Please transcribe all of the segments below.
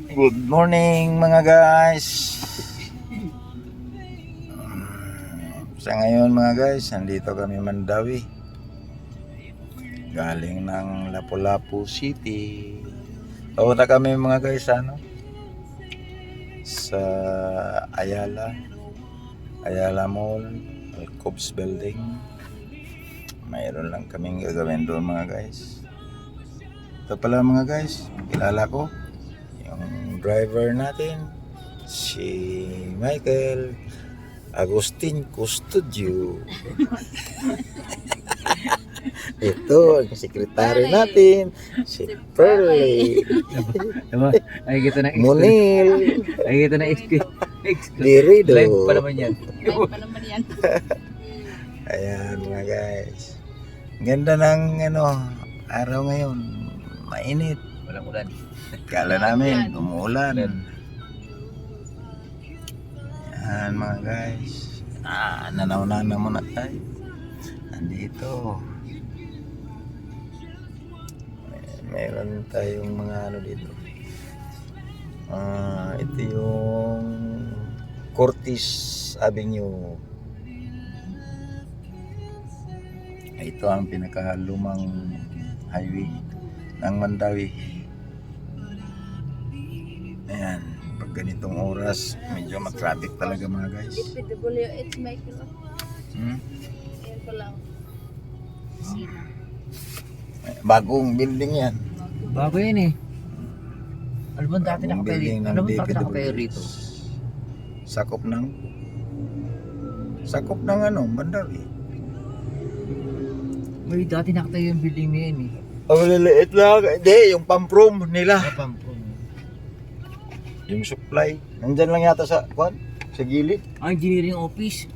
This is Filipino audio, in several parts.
Good morning mga guys. Sa ngayon mga guys, nandito kami Mandawi. Galing ng Lapu-Lapu City. Papunta kami mga guys sa Ayala Mall, Alcobs Building. Mayroon lang kaming gagawin doon mga guys. Ito pala mga guys, kilala ko yung driver natin, si Michael Agustin Custodio. Ito ang sekretary natin, si Pearly Ay kita na Munil Ay kita na Dirido. Live pa naman yan. Ayan mga guys, ganda ng araw ngayon, mainit. Walang ulan. Kala namin umuulan. Yan mga guys, nanaw-nana muna tayo. Nandito meron tayong mga dito. Ito yung Curtis Avenue. Ito ang pinakalumang highway ng Mandawi. Ayan, pag ganitong oras medyo matraffic talaga mga guys. DPWH Michael. Yan ko lang. Sina. Bagong building yan. Bago yan eh. Ano ba dati Bagong building ng Ano ba dati DPWH. kayo rito? Sakop ng Mandawi. May dati nakatayo yung building na yan eh. Oh, liliit lang. Hindi, yung pump room nila. Pampun. Yung supply. Nandyan lang yata sa gilid. Ang engineering office.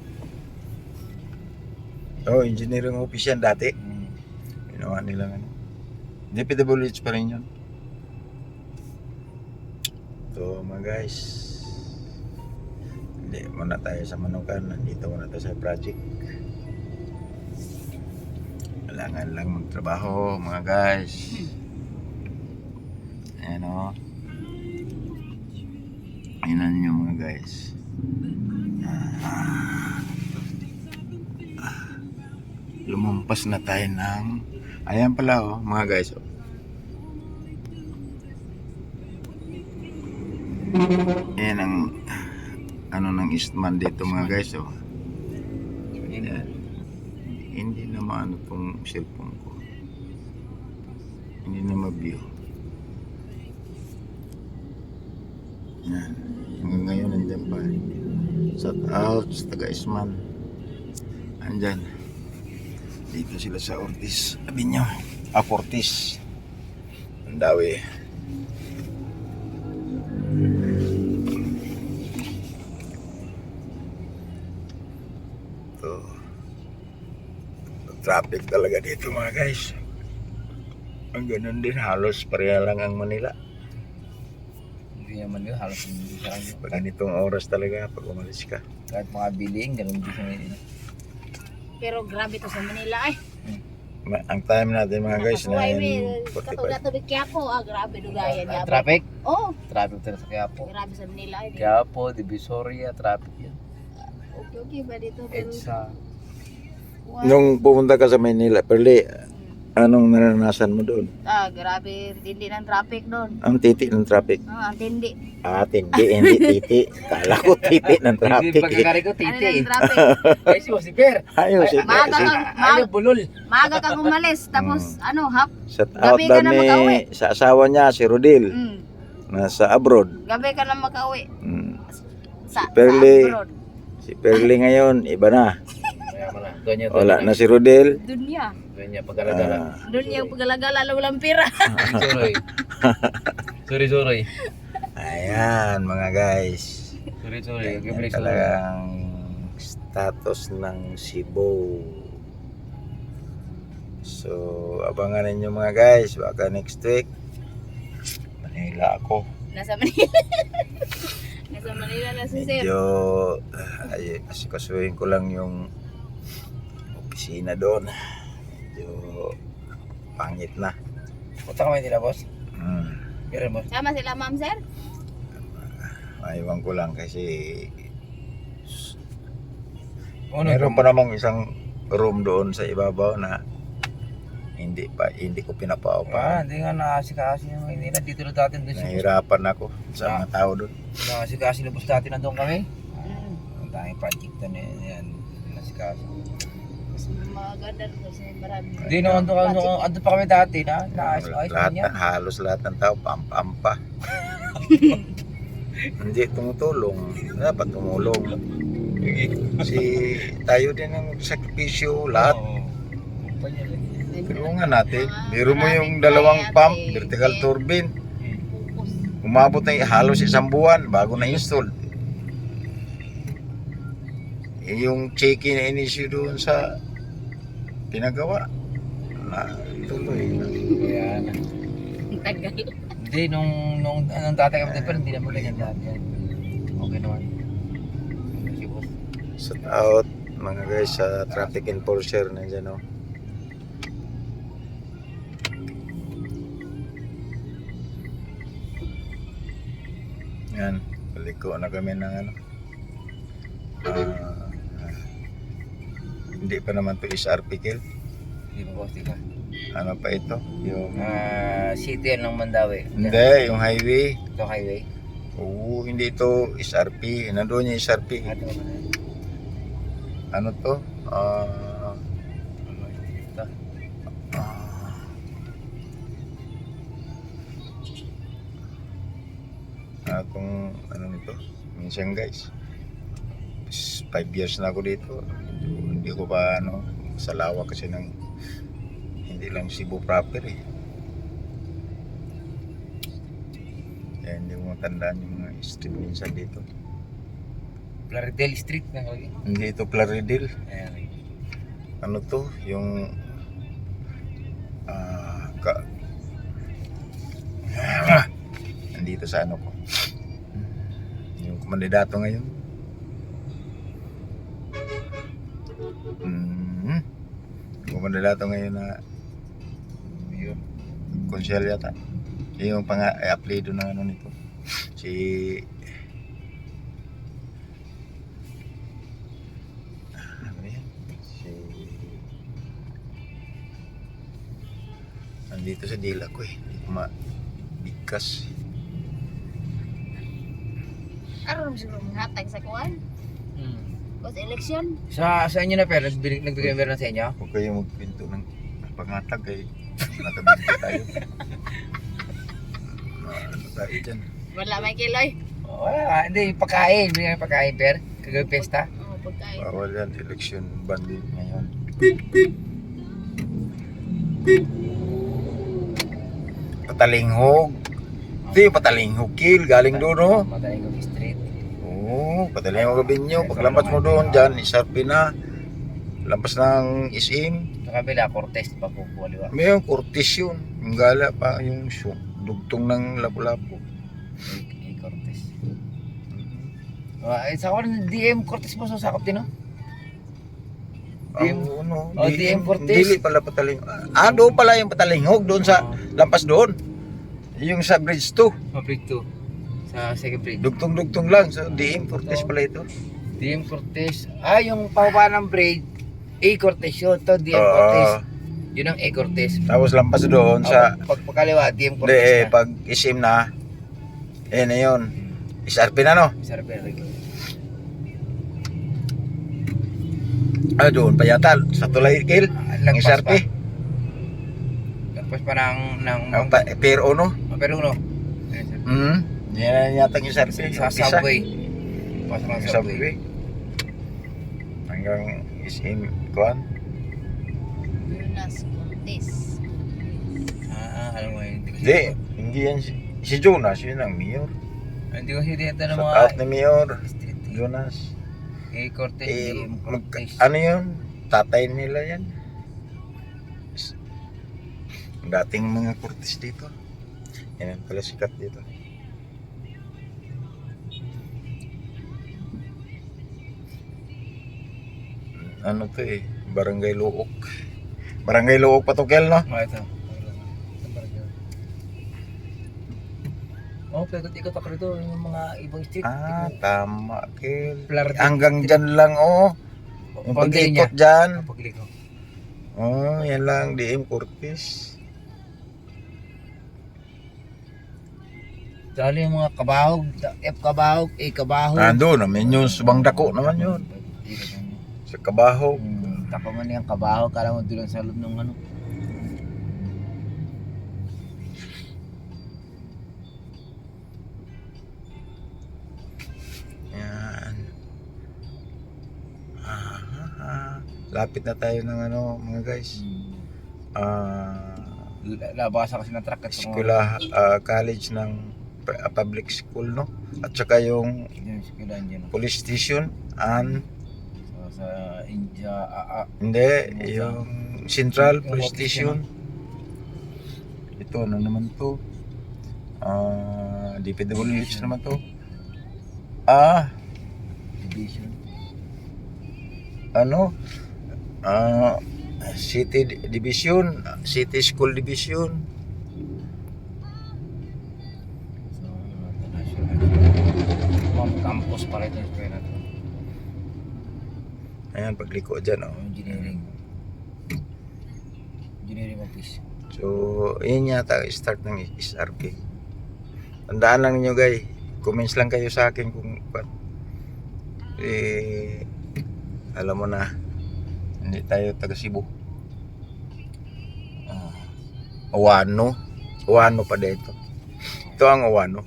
Oh, engineering office yan dati. Ginawa nila DPWH pa rin yun. So mga guys, hindi muna tayo sa Manukan. Nandito muna tayo sa project. Kailangan lang magtrabaho mga guys. Ayan o. Ayan nyo mga guys. Lumampas na tayo ng ayan pala mga guys Ayan ang ng Eastman dito mga guys Ayan. Hindi na maano tong cellphone ko, hindi na ma-view. Ayan, hanggang ngayon nandyan pa. Shout out sa taga Eastman, andyan. Dito sila sa Ortiz Avenue. Ortiz Mandawi. Ito, traffic talaga dito mga guys. Ang ganun din, halos pareha lang ang Manila. Hindi naman yun, halos hindi siya lang yun. Pag ganitong oras talaga pag umalis ka. Kahit mga billing, ganun din siya ngayon. Pero grabe to sa Manila ay. Ang time natin mga guys, Katulad 9:45. to Quiapo, grabe dugayan niya. Traffic? Oh, Traffic talaga sa Quiapo. grabe sa Manila ay. Quiapo, Divisoria, traffic yan. Okay ba dito pero EDSA. Nung pumunta ka sa Manila, Perli, anong naranasan mo doon? grabe tindi ng traffic doon. Ang titi ng traffic. Ang tindi. Hindi titi. Kala ko titi ng Hindi traffic. pagkakari ko, Ano titi ng eh. traffic? Ay, si Per. Ayos, Maaga kang Bulol. maaga kang umalis tapos Shout out Gabi ka na makauwi. sa asawa niya, si Rodil, nasa abroad. gabi ka lang makauwi. Sa Perli. abroad. Si Perli ngayon, iba na. Mayaman na. Doon niya. Wala na si Rodil. Dunya. Doon niya, pagkalagala. Doon yung paggalagala walang pira. Sorry. Ayan mga guys. Sorry. Yan talagang status ng Cebu. So, abangan ninyo mga guys. Baka next week, Manila ako. Nasa Manila. Nasa Manila na si Sir. Medyo asikasuhin ko lang yung opisina doon. Medyo pangit na. Punta ka Manila, boss? Hmm. Meron, boss. Sama sila ma'am sir? Aywan ko lang kasi Ano, meron pa namang isang room doon sa ibabaw na hindi ko pinapaupahan. Hindi nga nakasikasin yung hindi na dito na dati doon si boss. Nahihirapan ako sa mga tao doon. Nakasikasin na boss dati na doon kami. Ang tanging project na yan. Nakasikasin. Mas maganda rin kasi marami. Hindi naman doon pa kami dati na. Ayos Lahat, niya. halos lahat ng tao pampa. Hindi tumutulong. Dapat tumulong. Si tayo din ang sakripisyo lahat. Tulungan natin. Biro mo yung dalawang pump, vertical turbine. Umabot na halos isang buwan bago na-install. Yung check-in na inisyo doon sa pinagawa na tuloy na. Yan. Tagal. Hindi, nung dati kami dito, pero hindi naman ganyan dati yan. Okay naman. Si boss. Shout out mga guys sa traffic enforcer na dyan, oh. Yan, paliko na kami ng ano. Hindi pa naman to SRP kill. Hindi pa boss, di ba? Ano pa ito? Yung City yan ng Mandawi. hindi, yung highway. Ito highway. Oo, hindi ito SRP. Nandoon yung SRP. Ito ba na? Ano to? Ito. Kung ano nito, minsan guys 5 years na ako dito, hindi ko pa ano sa lawak kasi ng hindi lang Cebu proper eh. Kaya hindi ko matandaan yung mga street minsan dito. Plaridel Street na kawin. Hindi ito Plaridel. Ayan. Ano to, yung nandito sa ano ko, yung kumandidato ngayon. Kumandidato ngayon na yun, konsyel yata. Yung apelido ng ano nito, si ano yan, nandito sa dila ko eh, hindi ko mabigkas. Karon siguro manghatag sa kuwan. Kasi election. Sa inyo na pero nagbigay meron sa inyo? Huwag kayong magpinto ng pangatag eh. Nakabinto tayo. Ano tayo dyan? Wala may kiloy. Hindi, pagkain. Bigyan pagkain, per. Kagawin pesta. Oo, pagkain. Bawal yan, election ban din ngayon. Patalinghog. Ito yung patalinghog kill, galing doon oh. Madaling Coffee Street. Oo, patalinghog Binyo. Paglampas mo doon dyan, isarpi na. Lampas ng SM. Sa kabila, Cortez, Papupualiwa. May yung Cortez yun. Yung gala pa, yung dugtong ng lapu-lapu. Cortez. Sa ako DM Cortez mo sakop din, no? Ang ano, DM Cortez. Dili pala patalinghog. Doon pala yung patalinghog doon sa lampas doon. Yung sa bridge 2. Mabrig 2. Sa second bridge. Dugtong-dugtong lang. So DM Cortez pala ito. DM Cortez. Yung pababa ng bridge. A Cortez yun. Ito DM Oo. Cortez. Yun ang A Cortez. Tapos lampas doon sa Pagkaliwa, DM hindi Cortez na. pag isim na. Na yun. SRP na no. Sarap yan. Doon pa yata sa Tulay Kill. Lagpas SRP. pa. Lagpas pa ng Pero no. pero no. Yan yata yung SRP. Sa Umpisa. subway. Pasok ng Yung subway. subway. Hanggang isim kuan. Lunas Cortez. Alam mo yun. Hindi yan si Jonas, yun ang mayor. Hindi ko siya dito ng Shout mga out ni Mayor street. Jonas. A Cortez, DM Cortez. Ano yun? Tatay nila yan. Dating mga Cortez dito. Yan ang pala sikat dito. Ano to eh? Barangay Luok. Barangay Luok Patukel no? Ito. Oh, ikot-ikot ako rito yung mga ibang street. Ah, tama, Kel. Plarte. Hanggang dyan lang, oh. Yung Boundary niya. pag-ikot dyan. Pag-ikot ko. Oh, yan lang, DM Cortez. Dali yung mga kabahog, F kabahog, A kabahog. Ando naman yun, subang dako naman yun. Sa Kabaho. Tako man yung kabahog, kala mo doon sa loob ng ano. Yan. Lapit na tayo ng ano, mga guys. Labasa kasi ng truck at Eskwela, college ng public school, no? At saka yung yung eskwelahan dyan. police station and So, sa India, hindi, yung Central Yung Police office Station. Ito, ano naman to? DPWH naman to. division. Ano? City Division, City School Division. So, national. Campus para ito yung eskwela to. Ayan, pagliko dyan, oh. Engineering. Engineering office. So, yun yata start ng SRP. Tandaan lang ninyo, guys. Comments lang kayo sa akin kung alam mo na, hindi tayo taga Cebu. Owano. Owano pa dito. Ito ang Owano.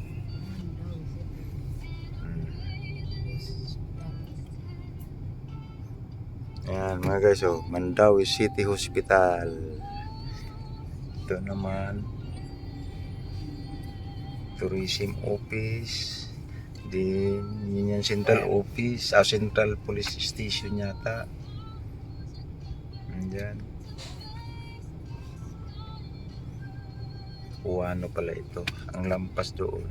Ayan mga guys, oh, Mandawi City Hospital. Ito naman Tourism Office. Din yun yung Central Office, Central Police Station yata. Ayan. Ano pala ito, ang lampas doon.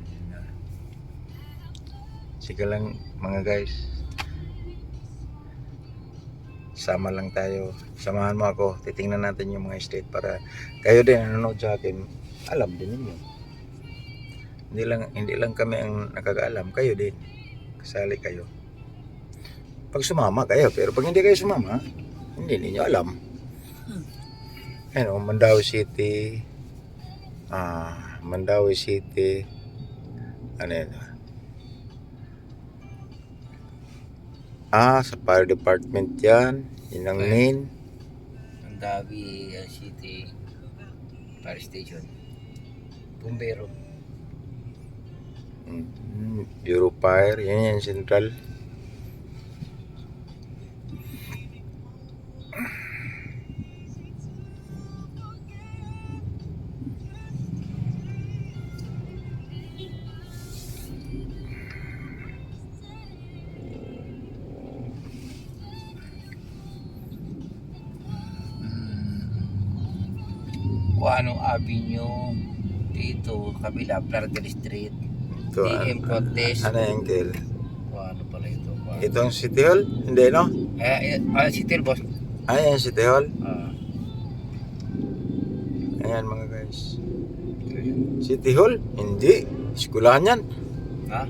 Sige lang mga guys, sama lang tayo, samahan mo ako, titingnan natin yung mga state para kayo din nanonood sa akin, alam din ninyo. Hindi lang kami ang nakakaalam, kayo din, kasali kayo. Pag sumama kayo, pero pag hindi kayo sumama, hindi ninyo alam. Ayun, Mandawi City, Mandawi City, ano yun? Sa fire department yan. Yun ang main. Mandawi City Fire Station. Bumbero. Bureau Fire. Yan yung central. Kuanong Avenue dito, kabila, Plarte Street. Ito, DM Cortez. ano yung kill? Kuano pala ito? Ito ang City Hall? Hindi, no? City Hall, boss. Ayan, City Hall. Ah, Ayan mga guys. City Hall? Hindi. Eskulahan yan. ha?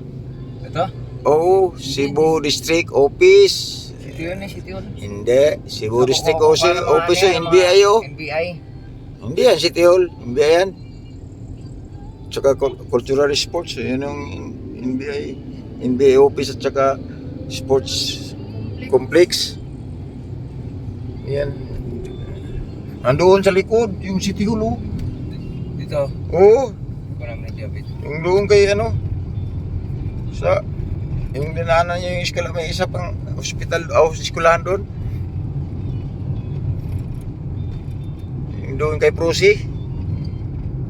Ito? Oo, Cebu District Office. City Hall na, City Hall. Hindi. Cebu District Ano, Office ano, NBI, oh. NBI. Hindi yan, City Hall. NBI yan. Tsaka Cultural Sports. Yan yung NBI Office at tsaka Sports Complex. Yan. Andoon sa likod, yung City Hall, oh. Dito. Oo. Ko naman yung David. Yung doon kay ano, sa, yung dinaanan niya yung eskwela, may isa pang hospital, eskwelahan doon. Yung doon kay Prosi.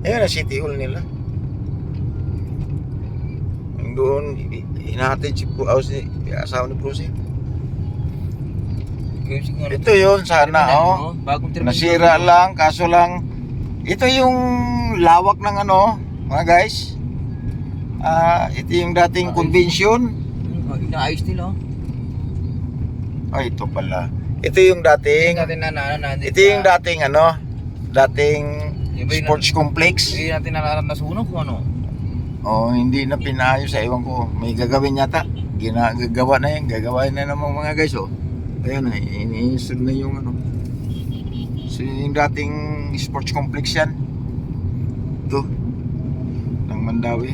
Ayan ang City Hall nila. Yung doon, hinahatid si asawa ni Prosi. Ito yun, sana, oh. Bagong terminal. Nasira lang, kaso lang, ito yung lawak ng ano, mga guys. Ito yung dating convention. Inaayos nila. Ito pala. Ito yung dating, Natin na ito yung dating ano, dating Yung ba yun sports complex. Hindi natin nasunog kung ano. O hindi na pinayos sa ewan ko. May gagawin yata. Ginagawa na yan. Gagawain na naman mga guys oh. Ayan na. Ini-install na yung ano. So yung dating sports complex yan. Ito. Ng Mandawi.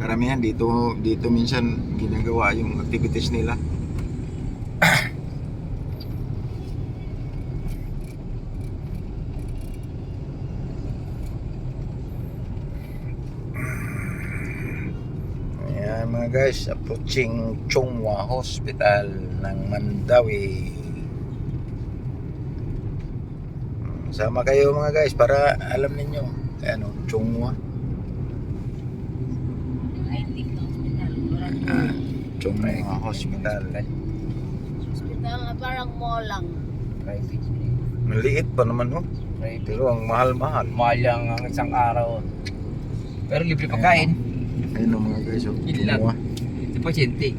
Karamihan dito minsan ginagawa yung activities nila. Ayan mga guys, approaching Chonghua Hospital ng Mandawi. Sama kayo mga guys para alam ninyo ano, Chonghua. Chonghua Hospital. Hospital na parang mall lang. Private. Maliit pa naman no. Private. Pero ang mahal-mahal. Mahal lang ang isang araw. Pero libre pagkain. Ayun ang mga guys oh. Yun lang. Chonghua. Ito pasyente.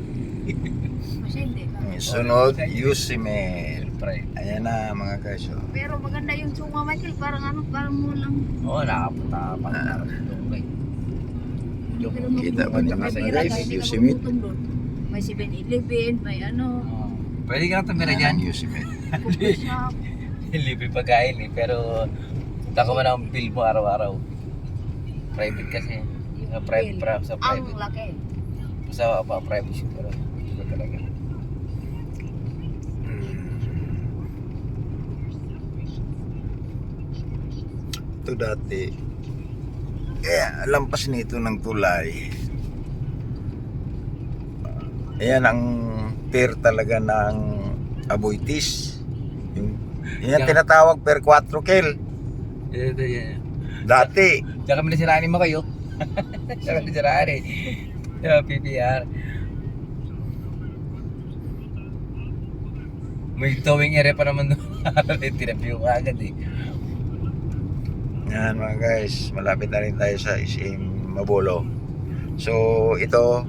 Masyente ka. Sunod, Yusimel. Private. Ayan na mga guys oh. Pero maganda yung Chunga Michael, parang ano, parang mall lang. Oo, nakapunta ka pa ng araw dito. Pero Kita ba niya may mga pera guys? ka, hindi ka Yosemite. magugutom doon. May 7-Eleven, may ano, Pwede ka na tumira dyan. Yusimel. coffee shop. Libre pagkain eh. Pero punta ko man ang bill mo araw-araw. Private kasi. Private sa Ang private. laki. Sa private siguro. Ito talaga. Ito dati lampas nito ng tulay. Ayan ang pier talaga ng Aboitiz. Yan tinatawag per 4 kel. Yan. Dati. Diyan kami nasiraan ni Makayo. Diyan kami nasiraan eh. PPR. May towing area pa naman doon. Tinapio ko agad eh. Yan mga guys, malapit na rin tayo sa SM Mabolo. So ito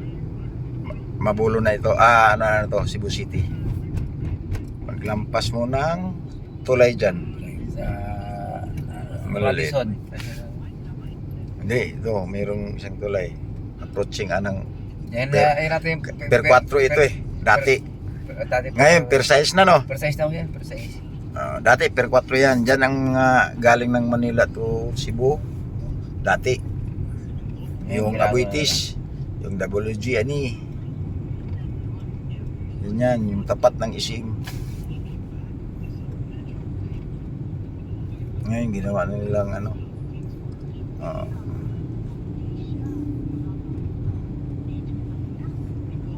Mabolo na ito. Ano na to, Cebu City. Paglampas mo ng tulay dyan. Sa Malaliit. Madison. Hindi, ito, mayroong isang tulay. Approaching anang Yan Per- na natin yung per 4 ito eh. Dati. Dati Ngayon, per size na no. per size daw yan, per size. Dati per 4 yan. Diyan ang galing ng Manila to Cebu. Dati. Yung ginagawa Aboitiz. Yung WG ani. Yun yan. Yung tapat ng isim. Ngayon ginawa na nilang ano.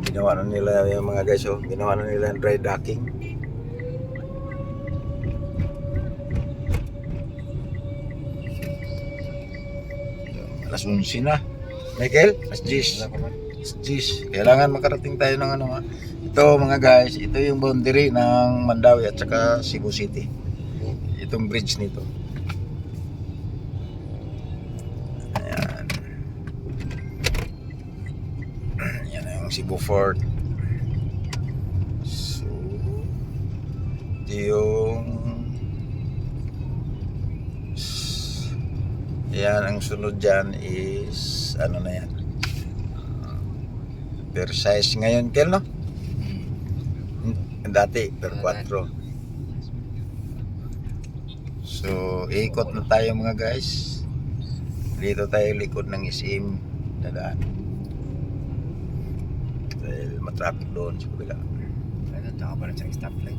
Ginawa na nila yung mga guys oh. Ginawa na nila yung dry docking. Alas 11 na. Michael, alas 10. Alas 10. Kailangan makarating tayo ng ano nga. Ito mga guys, ito yung boundary ng Mandawi at saka Cebu City. Itong bridge nito. Ayan. Yan na yung Cebu Fort. So, ito yung yan, ang sunod dyan is ano na yan, per size ngayon kel no? Dati per 4. So ikot na tayo mga guys. Dito tayo likod ng SM dadaan dahil matraffic doon sa kabila. Ano, tsaka pa na sa stoplight.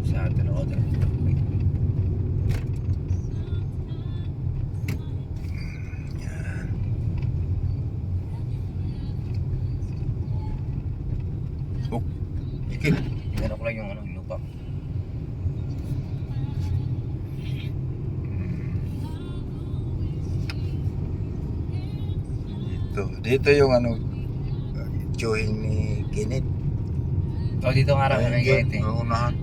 Sa atin ako dyan. Ikil. Tingnan ko lang yung ano, lupa. Dito yung ano tiyuhin ni Kinit. Dito ang araw na Ayun, nangyayat eh. oo, unahan.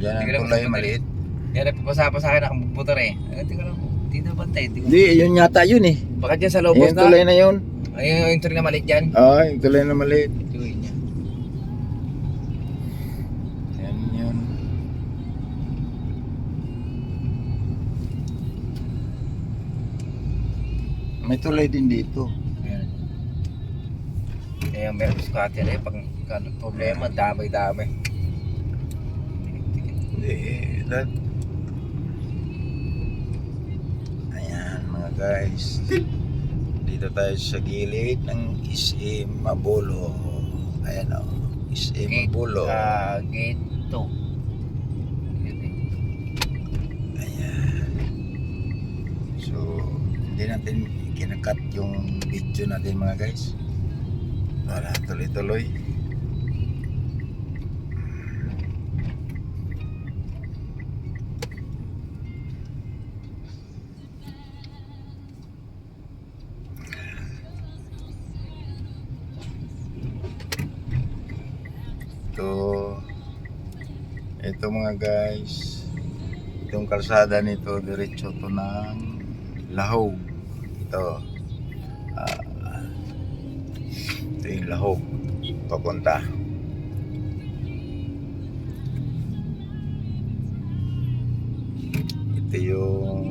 Diyan ang Tingnan mo tulay sa maliit. Yan, nagpapasa sa akin nakabubutor eh. Tingnan lang, dito bantay. Hindi, yun yata yun eh. Baka dyan sa lobos Yung na. tulay na yun. Ayun yung tuloy na maliit dyan. Yung tulay na maliit. Tuloy niya. Yan yun. May tulay din dito. Ayan. Kaya meron scatter eh, pag problema, damay-damay. Hindi, that... Ayan mga guys. Dito tayo sa gilid ng SM Mabolo. Ayan o. SM Mabolo. Gate 2. Ayan. So, hindi natin kinakat yung video natin mga guys. Para tuloy-tuloy. Ito mga guys, itong kalsada nito diretso to ng Lahog. Ito yung Lahog papunta. Ito yung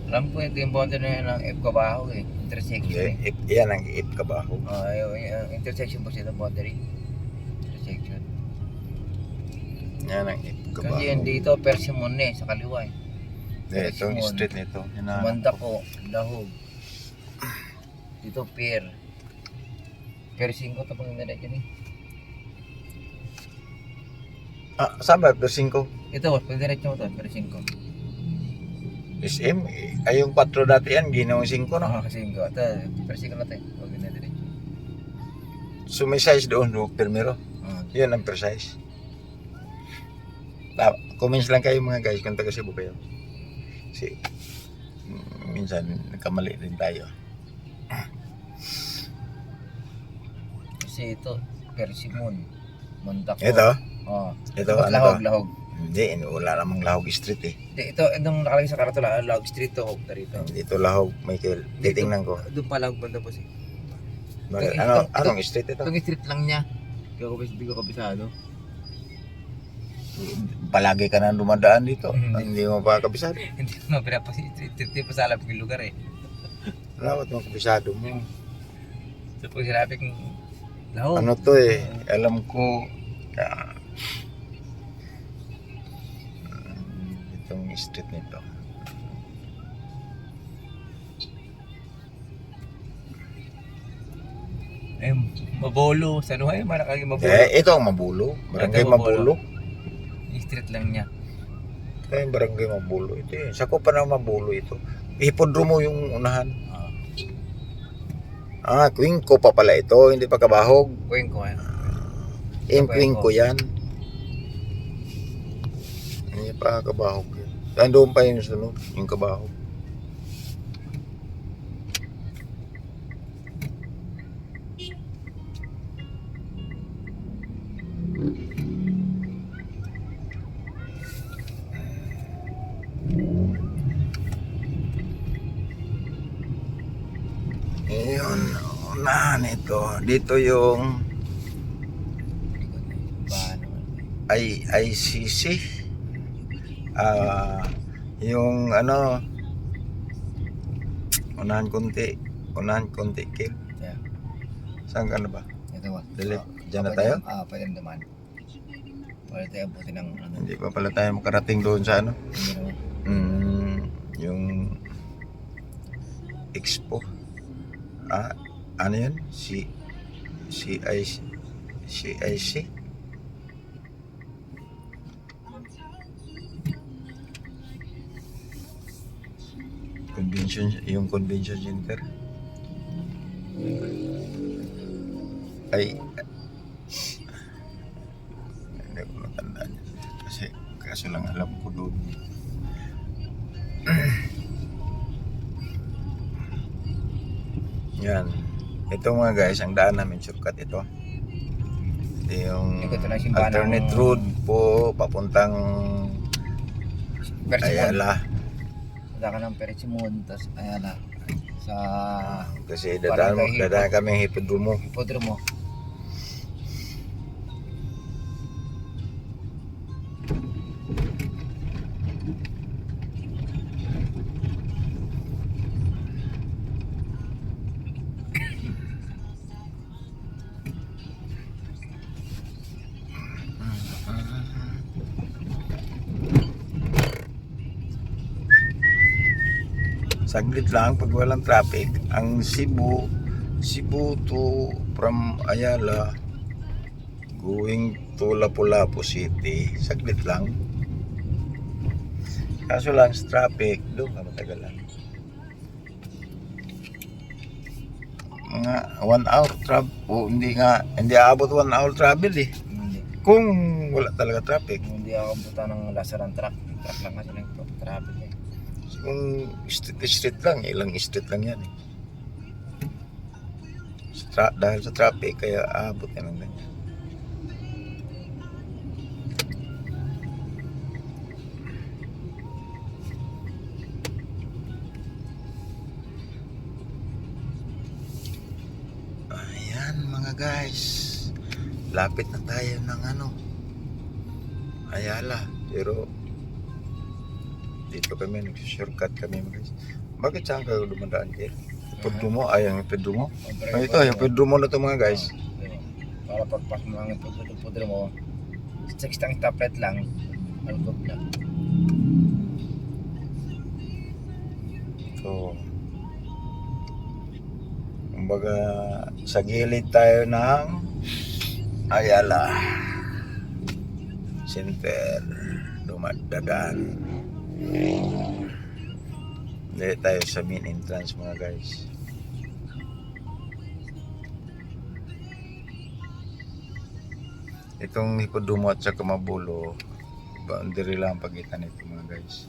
Alam ko ito yung boundary na ng F Kabaho eh. Intersection eh. yan ang Ip Kabaho. Yung intersection po siya ng boundary. Intersection. Yan ang Ip Kabaho. Kasi yan dito, Persimmon eh, sa kaliwa eh. Itong street nito. Sumanda ko, Lahog. Dito, Pier. Pier 5 ito pang nila dyan eh. Saan ba? Versing ko? Ito, pag diretso mo ito, Pier 5. SM, ay yung 4 dati yan, ginawang 5 no? Kasi ito, Pier 5 na ito eh. Huwag na diretso. So may size doon, no? Permero. Yun ang precise. Comments lang kayo mga guys kung taga Cebu kayo. Kasi minsan nagkamali rin tayo. Kasi ito, Persimmon. Mandako. Ito? Ito, Ito, ano Lahog, to? Lahog. Hindi, wala namang Lahog Street eh. Ito, itong nakalagay sa karatula, Lahog Street to, Hogta rito. Dito Lahog, Michael. Titingnan ko. Doon pa Lahog banda po siya. Bakit? Itong- Anong street ito? Itong street lang niya. Hindi ko kabisado. Palagi ka na dumadaan dito. Hindi. Hindi mo pa kabisado. Hindi ko na pinapasi, hindi pa sa alam yung lugar eh. Dapat mo kabisado mo. So pag sinabi kong Lahog. Ano to eh, alam ko itong street nito. Eh, Mabolo. Sa ano ay, malakaging Mabolo. Ito ang Mabulo. Barangay Ito, Mabulo. Mabulo. Yung street lang niya. Ito yung Barangay Mabulo. Ito yun. Sako pa ng Mabulo ito. Hipodromo yung unahan. Quinco pa pala ito. Hindi pa Kabahog. Kuwing ko eh. Quinco yan. Hindi pa Kabahog yan. Doon pa yung sunod. Yung Kabahog. Yun, unahan ito. Dito yung ICC. Yung ano, unahan konti kill. Yeah. Saan ka na ba? Ito ba? Dali, dyan na tayo? Pwede naman. Pwede tayo buti ng ano. Hindi pa pala tayo makarating doon sa ano? Hindi naman. Yung Expo. Ano yun? CIC? Yung convention center. Hindi ko matandaan. Kaso lang alam ko doon. Yan. Ito mga guys, ang daan namin shortcut ito. Ito yung Ito na simbahan alternate ng- road po papuntang Persimmon. Ayala. Wala ka ng Persimmon. Tapos Ayala. Sa Kasi dadaan kami ng hipodromo. hipodromo. Saglit lang pag walang traffic. Ang Cebu to from Ayala going to Lapu-Lapu City. Saglit lang. Kaso lang sa traffic, doon ka matagalan. Mga 1 hour travel. Hindi aabot 1 hour travel eh. Hindi. Kung wala talaga traffic. Hindi ako punta ng lasaran truck. Truck lang kasi ng traffic eh. Kung street lang, ilang street lang yan eh. Dahil sa traffic, kaya aabot yan ng ganyan. Ayan mga guys, lapit na tayo ng Ayala. Pero dito kami, nag-shortcut kami mga guys. Bakit saan ka dumadaan kayo? Pedro mo, yung Pedro mo. Ito, yung Pedro mo na to mga guys. Para pagpas mo lang yung pudro mo, 6 tang taplet lang, alcohol na. So, kumbaga, sa gilid tayo ng Ayala Center, dumadaan. Hindi tayo sa main entrance mga guys. Itong Hipodumo at saka Mabulo, boundary lang ang pagitan nito mga guys.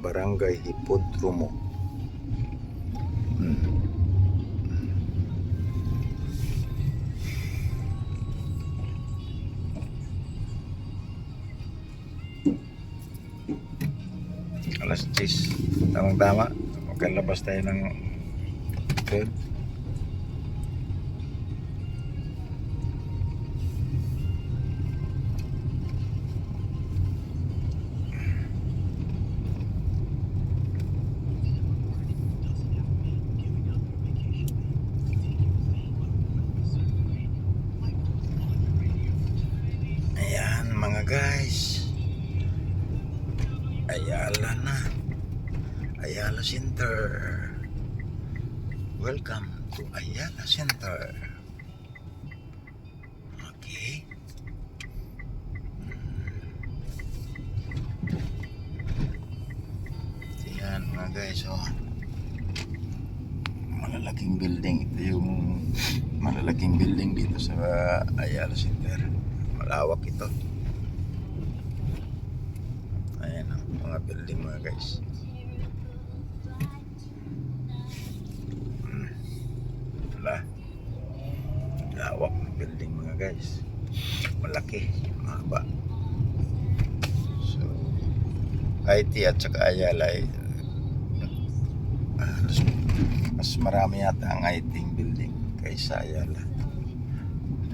Barangay Hipodromo. Alas 10. Tamang-tama. Magkalabas tayo ng hotel. Ayan mga guys. Ayala na. Ayala Center. Welcome to Ayala Center. Okay. Ayan mga guys, oh. Malalaking building. Ito yung malalaking building dito sa Ayala Center. Malawak ito. Ayan ang mga building mga guys. Wala. Lawak ng building mga guys. Malaki. Mahaba. So, IT at saka Ayala ay mas marami yata ang IT building kaysa Ayala.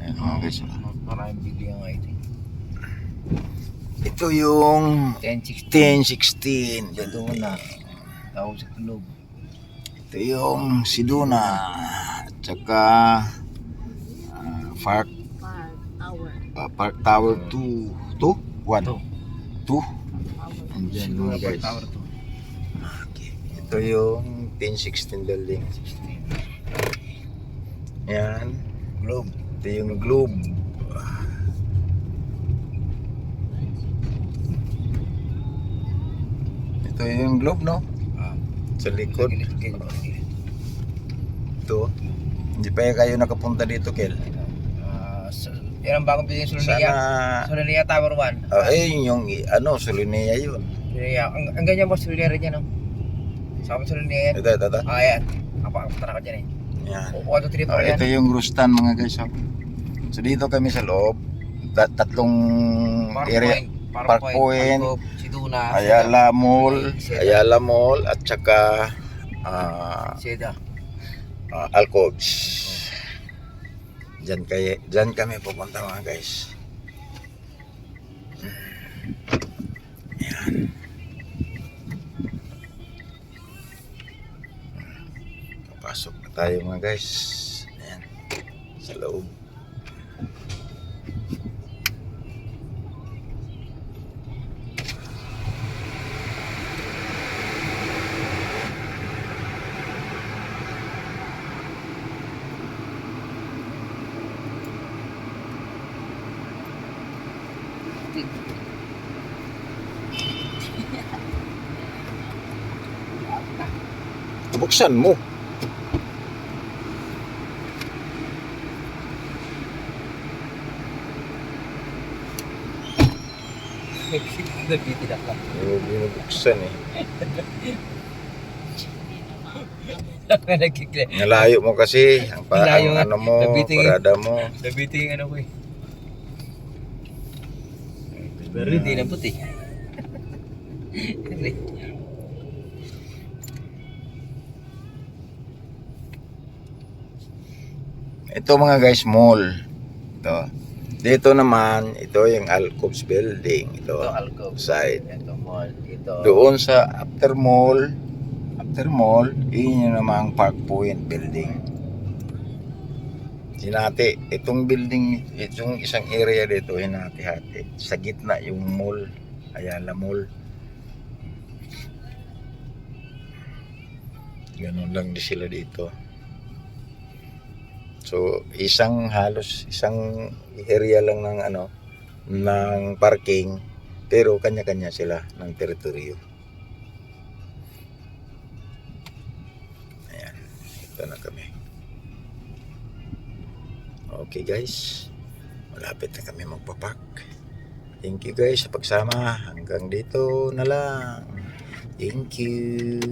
Ayan mga guys. Maraming bigli ang IT. Ito yung 10-16. 10-16 Ito na. Tawag sa tulog. Ito yung Siduna at saka Park Park Tower. Tower 2 1 2 andyan mga guys. Tower to. Okay. Ito yung 10-16 building. Yan Globe. ito yung Globe. Ito yung Globe, no? Sa likod. Ito. Hindi pa kayo nakapunta dito, Kel. Yan ang bagong building Solonia. Sana Solonia Tower 1. yung Solinea yun. Solonia. Ang ganyan mo, Solonia rin yan, no? Sama Solonia yan. Ito. Ayan. Kapapunta na ka dyan eh. Yan. 1, 2, 3, 4 yan. Ito yung Rustan mga guys. So dito kami sa loob. Tatlong area. Park Point, Siduna, Ayala Mall, Seda. Ayala Mall at saka Seda. Alcoves. Diyan kami pupunta mga guys. Ayan. Papasok na tayo mga guys. Ayan. Sa loob. tubig. Buksan mo. Nabitin ako. Binubuksan eh. Nagkikli. Nalayo mo kasi. Ang, Layo nga. ano mo, Nabiting eh. parada mo. Nabitin yung ano ko eh. Pero hindi na puti. Ito mga guys, mall. Ito. Dito naman, ito yung Alcobs building. Ito Ito, alcove. side. Ito mall. Ito. Doon sa after mall, yun yung namang Park Point building. Hinati, itong building, itong isang area dito, hinati-hati. Sa gitna yung mall, Ayala Mall. Ganun lang di sila dito. So, halos isang area lang ng ng parking, pero kanya-kanya sila ng teritoryo. Ayan, ito na kami. Okay guys, malapit na kami magpapak. Thank you guys sa pagsama. Hanggang dito na lang. Thank you.